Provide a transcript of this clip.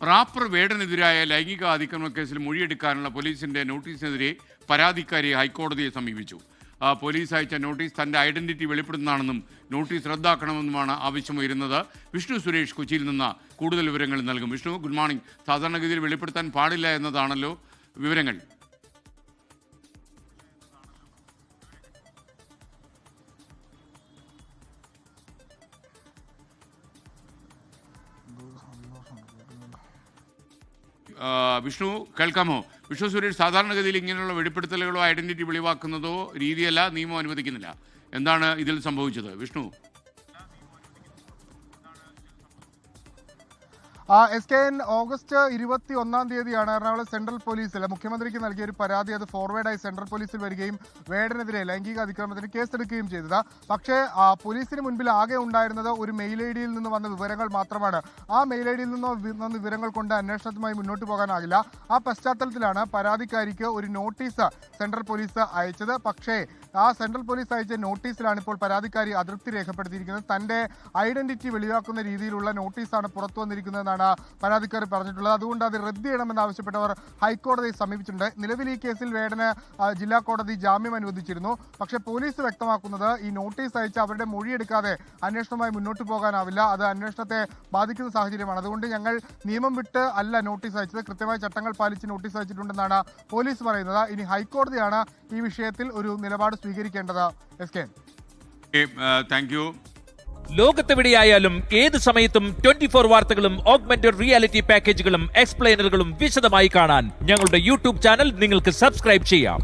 Wrapper വേടനെതിരായ ലൈംഗിക അതിക്രമ കേസിൽ മൊഴിയെടുക്കാനുള്ള പോലീസിന്റെ നോട്ടീസിനെതിരെ പരാതിക്കാരി ഹൈക്കോടതിയെ സമീപിച്ചു. പോലീസ് അയച്ച നോട്ടീസ് തന്റെ ഐഡന്റിറ്റി വെളിപ്പെടുത്തുന്നതാണെന്നും നോട്ടീസ് റദ്ദാക്കണമെന്നുമാണ് ആവശ്യമുയരുന്നത്. വിഷ്ണു സുരേഷ് കൊച്ചിയിൽ നിന്ന് കൂടുതൽ വിവരങ്ങൾ നൽകും. Vishnu, good morning. സാധാരണഗതിയിൽ വെളിപ്പെടുത്താൻ പാടില്ല എന്നതാണല്ലോ വിവരങ്ങൾ. വിഷ്ണു, കേൾക്കാമോ? വിഷ്ണു സുരേഷ്, സാധാരണഗതിയിൽ ഇങ്ങനെയുള്ള വെളിപ്പെടുത്തലുകളോ ഐഡന്റിറ്റി വെളിവാക്കുന്നതോ രീതിയല്ല, നിയമം അനുവദിക്കുന്നില്ല. എന്താണ് ഇതിൽ സംഭവിച്ചത് വിഷ്ണു? ഓഗസ്റ്റ് 21 എറണാകുളം സെൻട്രൽ പോലീസിൽ മുഖ്യമന്ത്രിക്ക് നൽകിയ ഒരു പരാതി അത് ഫോർവേഡായി സെൻട്രൽ പോലീസിൽ വരികയും വേടനെതിരെ ലൈംഗിക അതിക്രമത്തിന് കേസെടുക്കുകയും ചെയ്തത്. പക്ഷേ പോലീസിന് മുൻപിൽ ആകെ ഉണ്ടായിരുന്നത് ഒരു മെയിൽ ഐ ഡിയിൽ നിന്ന് വന്ന വിവരങ്ങൾ മാത്രമാണ്. ആ മെയിൽ ഐ ഡിയിൽ നിന്ന് വന്ന വിവരങ്ങൾ കൊണ്ട് അന്വേഷണവുമായി മുന്നോട്ട് പോകാനാകില്ല. ആ പശ്ചാത്തലത്തിലാണ് പരാതിക്കാരിക്ക് ഒരു നോട്ടീസ് സെൻട്രൽ പോലീസ് അയച്ചത്. പക്ഷേ ആ സെൻട്രൽ പോലീസ് അയച്ച നോട്ടീസിലാണ് ഇപ്പോൾ പരാതിക്കാരി അതൃപ്തി രേഖപ്പെടുത്തിയിരിക്കുന്നത്. തന്റെ ഐഡന്റിറ്റി വെളിവാക്കുന്ന രീതിയിലുള്ള നോട്ടീസാണ് പുറത്തു വന്നിരിക്കുന്നതെന്നാണ് പരാതിക്കാരി പറഞ്ഞിട്ടുള്ളത്. അതുകൊണ്ട് അത് റദ്ദ് ചെയ്യണമെന്നാവശ്യപ്പെട്ടവർ ഹൈക്കോടതിയെ സമീപിച്ചിട്ടുണ്ട്. നിലവിൽ ഈ കേസിൽ വേടന് ജില്ലാ കോടതി ജാമ്യം അനുവദിച്ചിരുന്നു. പക്ഷേ പോലീസ് വ്യക്തമാക്കുന്നത് ഈ നോട്ടീസ് അയച്ച് അവരുടെ മൊഴിയെടുക്കാതെ അന്വേഷണവുമായി മുന്നോട്ട് പോകാനാവില്ല, അത് അന്വേഷണത്തെ ബാധിക്കുന്ന സാഹചര്യമാണ്. അതുകൊണ്ട് ഞങ്ങൾ നിയമം വിട്ട് അല്ല നോട്ടീസ് അയച്ചത്, കൃത്യമായ ചട്ടങ്ങൾ പാലിച്ച് നോട്ടീസ് അയച്ചിട്ടുണ്ടെന്നാണ് പോലീസ് പറയുന്നത്. ഇനി ഹൈക്കോടതിയാണ് ഈ വിഷയത്തിൽ ഒരു നിലപാട് സ്വീകരിക്കേണ്ടത്. Thank you. ലോകത്തെവിടെയായാലും ഏത് സമയത്തും 24 വാർത്തകളും ഓഗ്മെന്റഡ് റിയാലിറ്റി പാക്കേജുകളും എക്സ്പ്ലെയിനറുകളും വിശദമായി കാണാൻ ഞങ്ങളുടെ യൂട്യൂബ് ചാനൽ നിങ്ങൾക്ക് സബ്സ്ക്രൈബ് ചെയ്യാം.